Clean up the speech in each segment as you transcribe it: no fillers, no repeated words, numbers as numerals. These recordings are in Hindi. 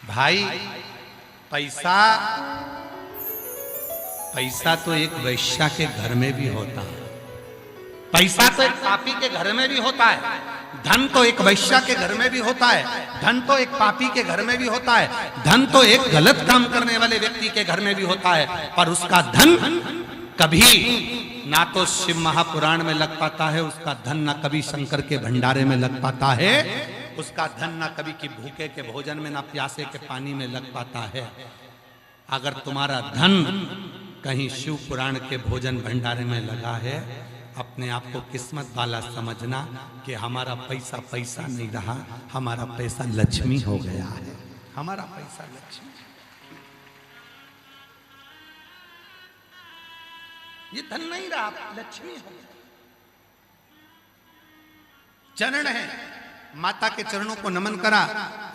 भाई पैसा पैसा तो एक वैश्या के घर में भी होता है, पैसा तो एक पापी के घर में भी होता है, धन तो एक वैश्या के घर में भी होता है, धन तो एक पापी के घर में भी होता है, धन तो एक गलत काम करने वाले व्यक्ति के घर में भी होता है। पर उसका धन कभी ना तो शिव महापुराण में लग पाता है, उसका धन ना कभी शंकर के भंडारे में लग पाता है, उसका धन ना कभी की भूखे के भोजन में ना प्यासे के पानी में लग पाता है। अगर तुम्हारा धन कहीं शिव पुराण के भोजन भंडारे में लगा है, अपने आप को किस्मत वाला समझना कि हमारा पैसा पैसा नहीं रहा, हमारा पैसा लक्ष्मी हो गया है, हमारा पैसा लक्ष्मी। ये धन नहीं रहा, लक्ष्मी हो गया। चरण है, माता के चरणों को नमन करा,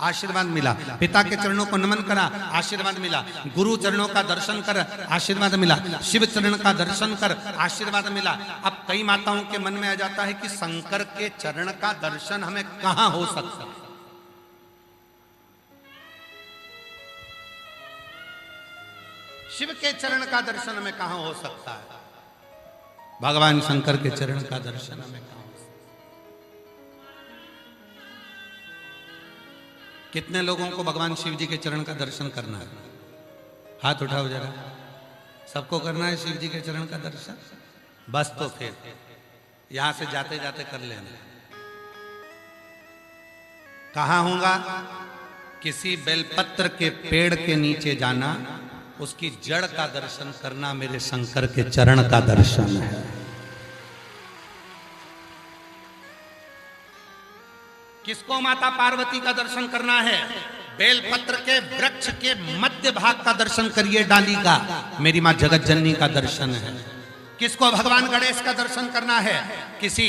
आशीर्वाद मिला, पिता के चरणों को नमन करा, आशीर्वाद मिला, गुरु चरणों का दर्शन कर, आशीर्वाद मिला, शिव चरण का दर्शन कर, आशीर्वाद मिला। अब कई माताओं के मन में आ जाता है कि शंकर के चरण का दर्शन हमें कहां हो सकता है। शिव के चरण का दर्शन हमें कहां हो सकता है, भगवान शंकर के चरण का दर्शन हमें कहां। कितने लोगों को भगवान शिव जी के चरण का दर्शन करना है? हाथ उठाओ जरा। सबको करना है शिव जी के चरण का दर्शन? बस तो फिर यहां से जाते जाते कर लेना। कहां होगा? किसी बेलपत्र के पेड़ के नीचे जाना, उसकी जड़ का दर्शन करना मेरे शंकर के चरण का दर्शन है। किसको? माता पार्वती का दर्शन करना है। बेलपत्र के वृक्ष के मध्य भाग का दर्शन करिए, डाली का, मेरी मां जगत जननी का दर्शन है। किसको? भगवान गणेश का दर्शन करना है। किसी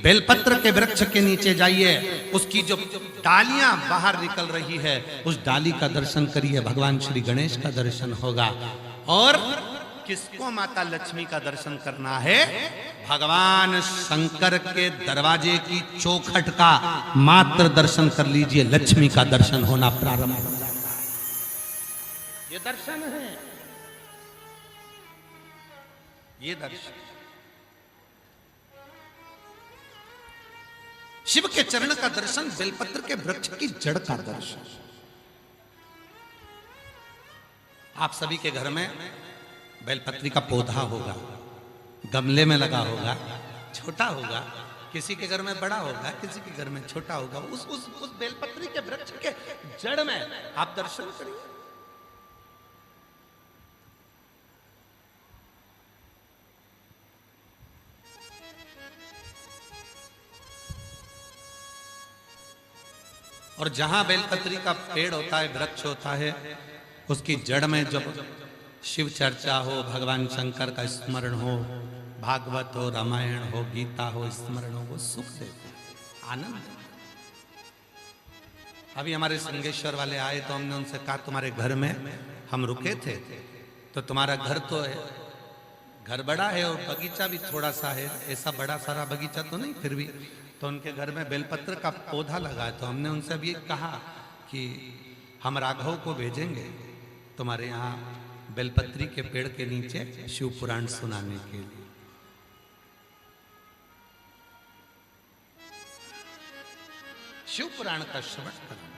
बेलपत्र के वृक्ष के नीचे जाइए, उसकी जो डालियां बाहर निकल रही है उस डाली का दर्शन करिए, भगवान श्री गणेश का दर्शन होगा। और किसको? माता लक्ष्मी का दर्शन करना है। भगवान शंकर के दरवाजे की चौखट का मात्र दर्शन कर लीजिए, लक्ष्मी का दर्शन होना प्रारंभ हो जाता है। ये दर्शन है, ये दर्शन। शिव के चरण का दर्शन, बेलपत्र के वृक्ष की जड़ का दर्शन। आप सभी के घर में बेलपत्री का पौधा होगा, गमले में लगा होगा, छोटा होगा, किसी के घर में बड़ा होगा, किसी के घर में छोटा होगा। उस बेलपत्री के वृक्ष के जड़ में आप दर्शन करिए। और जहां बेलपत्री का पेड़ होता है, वृक्ष होता है, उसकी जड़ में जब शिव चर्चा हो, भगवान शंकर का स्मरण हो, भागवत हो, रामायण हो, गीता हो, स्मरण हो, वो सुख देता है, आनंद। अभी हमारे संगेश्वर वाले आए तो हमने उनसे कहा तुम्हारे घर में हम रुके थे, तो तुम्हारा घर तो है, घर बड़ा है और बगीचा भी थोड़ा सा है, ऐसा बड़ा सारा बगीचा तो नहीं, फिर भी तो उनके घर में बेलपत्र का पौधा लगा है। तो हमने उनसे भी कहा कि हम राघव को भेजेंगे तुम्हारे यहाँ बेलपत्री के पेड़ के नीचे शिव पुराण सुनाने के लिए। शिव पुराण का श्रवण करना।